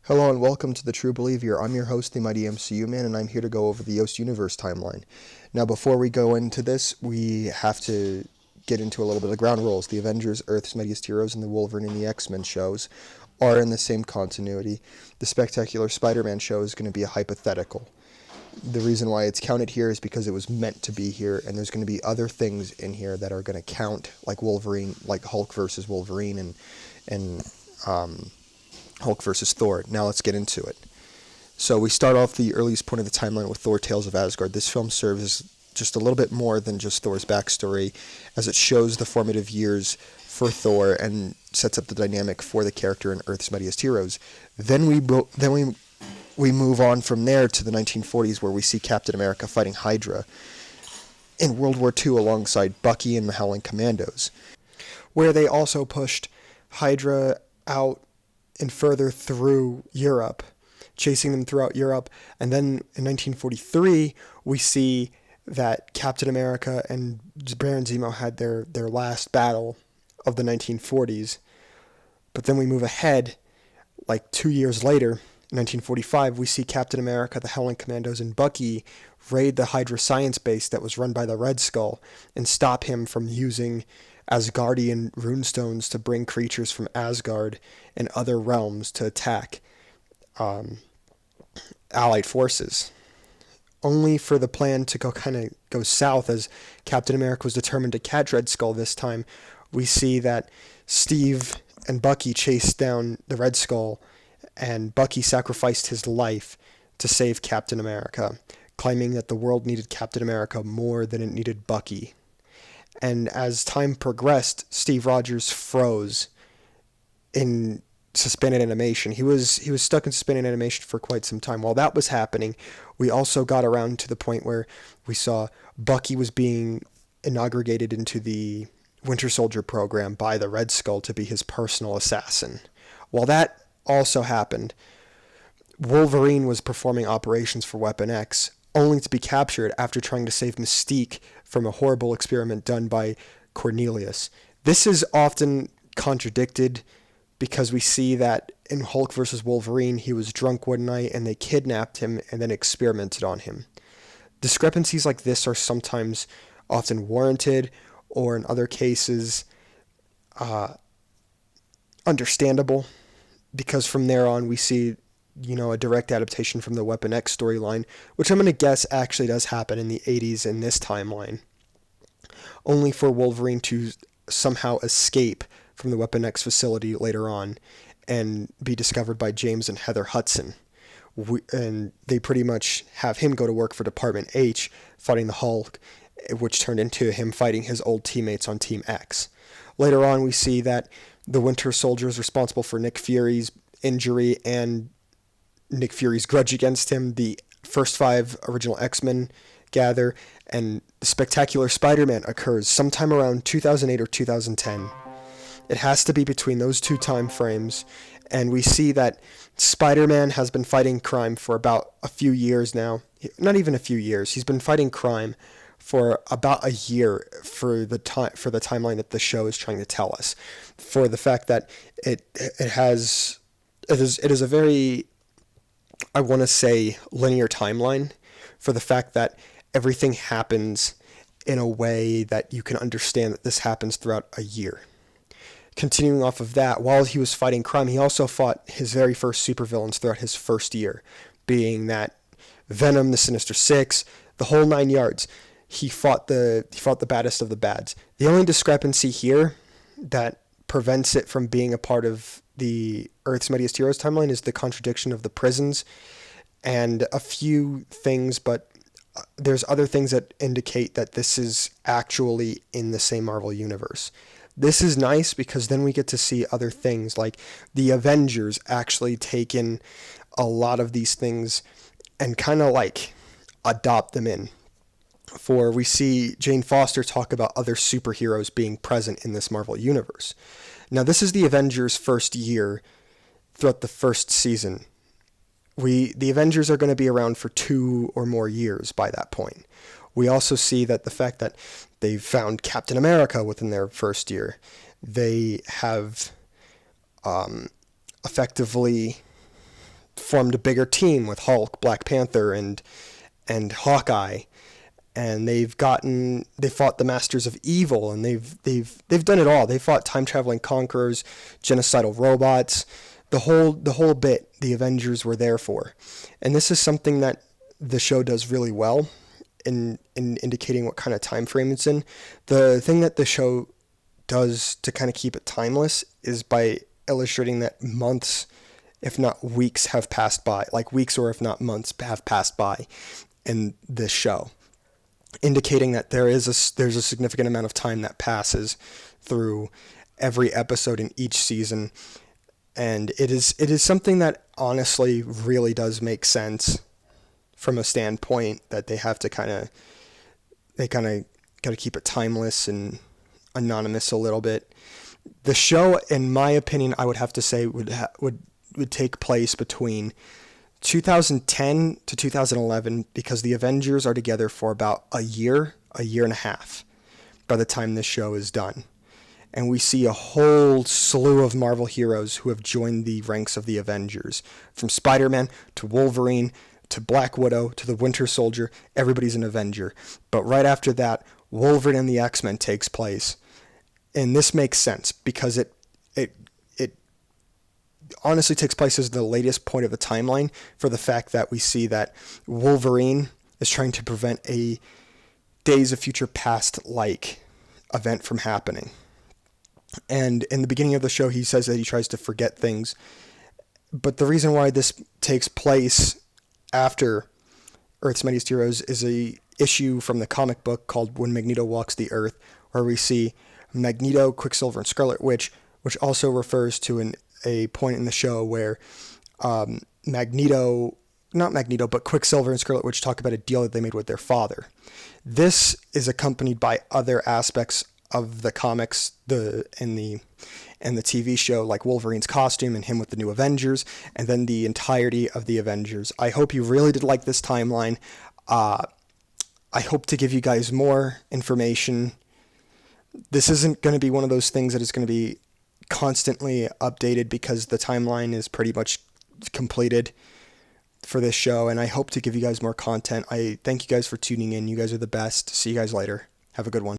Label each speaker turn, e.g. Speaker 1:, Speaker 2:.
Speaker 1: Hello and welcome to The True Believer. I'm your host, the Mighty MCU Man, and I'm here to go over the Yoast Universe timeline. Now, before we go into this, we have to get into a little bit of ground rules. The Avengers, Earth's Mightiest Heroes, and the Wolverine and the X-Men shows are in the same continuity. The Spectacular Spider-Man show is going to be a hypothetical. The reason why it's counted here is because it was meant to be here, and there's going to be other things in here that are going to count, like Wolverine, like Hulk versus Wolverine, and Hulk versus Thor. Now let's get into it. So we start off the earliest point of the timeline with Thor Tales of Asgard. This film serves as just a little bit more than just Thor's backstory, as it shows the formative years for Thor and sets up the dynamic for the character in Earth's Mightiest Heroes. Then we move on from there to the 1940s, where we see Captain America fighting Hydra in World War II alongside Bucky and the Howling Commandos, where they also pushed Hydra out and further through Europe, chasing them throughout Europe. And then in 1943, we see that Captain America and Baron Zemo had their last battle of the 1940s. But then we move ahead, like 2 years later, in 1945, we see Captain America, the Howling Commandos, and Bucky raid the Hydra science base that was run by the Red Skull and stop him from using Asgardian runestones to bring creatures from Asgard and other realms to attack Allied forces, only for the plan to go south, as Captain America was determined to catch Red Skull this time. We see that Steve and Bucky chased down the Red Skull, and Bucky sacrificed his life to save Captain America, claiming that the world needed Captain America more than it needed Bucky. And as time progressed, Steve Rogers froze in suspended animation. He was stuck in suspended animation for quite some time. While that was happening, we also got around to the point where we saw Bucky was being inaugurated into the Winter Soldier program by the Red Skull to be his personal assassin. While that also happened, Wolverine was performing operations for Weapon X, only to be captured after trying to save Mystique from a horrible experiment done by Cornelius. This is often contradicted because we see that in Hulk vs. Wolverine, he was drunk one night and they kidnapped him and then experimented on him. Discrepancies like this are sometimes often warranted, or in other cases, understandable, because from there on we see a direct adaptation from the Weapon X storyline, which I'm going to guess actually does happen in the 80s in this timeline, only for Wolverine to somehow escape from the Weapon X facility later on and be discovered by James and Heather Hudson. And they pretty much have him go to work for Department H, fighting the Hulk, which turned into him fighting his old teammates on Team X. Later on, we see that the Winter Soldier is responsible for Nick Fury's injury and Nick Fury's grudge against him. The first 5 original X-Men gather, and the Spectacular Spider-Man occurs sometime around 2008 or 2010. It has to be between those two time frames, and we see that Spider-Man has been fighting crime for about a few years now. Not even a few years. He's been fighting crime for about a year for the timeline that the show is trying to tell us. For the fact that it is a very, I want to say, linear timeline, for the fact that everything happens in a way that you can understand that this happens throughout a year. Continuing off of that, while he was fighting crime, he also fought his very first supervillains throughout his first year, being that Venom, the Sinister Six, the whole 9 yards. He fought the baddest of the bads. The only discrepancy here that prevents it from being a part of the Earth's Mightiest Heroes timeline is the contradiction of the prisons and a few things, but there's other things that indicate that this is actually in the same Marvel universe. This is nice because then we get to see other things, like the Avengers actually take in a lot of these things and kind of like adopt them in. For we see Jane Foster talk about other superheroes being present in this Marvel universe. Now, this is the Avengers' first year throughout the first season. The Avengers are going to be around for 2 or more years by that point. We also see that the fact that they've found Captain America within their first year. They have effectively formed a bigger team with Hulk, Black Panther, and Hawkeye, and they fought the Masters of Evil, and they've done it all. They fought time traveling conquerors, genocidal robots, the whole bit. The Avengers were there for, and this is something that the show does really well in indicating what kind of time frame it's in. The thing that the show does to kind of keep it timeless is by illustrating that months, if not weeks, have passed by, like weeks or if not months have passed by in this show, indicating that there's a significant amount of time that passes through every episode in each season. And it is something that honestly really does make sense from a standpoint that they have to kind of got to keep it timeless and anonymous a little bit. The show, in my opinion, I would have to say would take place between 2010 to 2011, because the Avengers are together for about a year and a half by the time this show is done. And we see a whole slew of Marvel heroes who have joined the ranks of the Avengers. From Spider-Man to Wolverine to Black Widow to the Winter Soldier, everybody's an Avenger. But right after that, Wolverine and the X-Men takes place. And this makes sense because it honestly takes place as the latest point of the timeline, for the fact that we see that Wolverine is trying to prevent a Days of Future Past like event from happening. And in the beginning of the show, he says that he tries to forget things. But the reason why this takes place after Earth's Mightiest Heroes is a issue from the comic book called When Magneto Walks the Earth, where we see Magneto, Quicksilver, and Scarlet Witch, which also refers to a point in the show where Quicksilver and Scarlet Witch talk about a deal that they made with their father. This is accompanied by other aspects of the comics, and the TV show, like Wolverine's costume and him with the new Avengers, and then the entirety of the Avengers. I hope you really did like this timeline. I hope to give you guys more information. This isn't going to be one of those things that is going to be constantly updated, because the timeline is pretty much completed for this show, and I hope to give you guys more content. I thank you guys for tuning in. You guys are the best. See you guys later. Have a good one.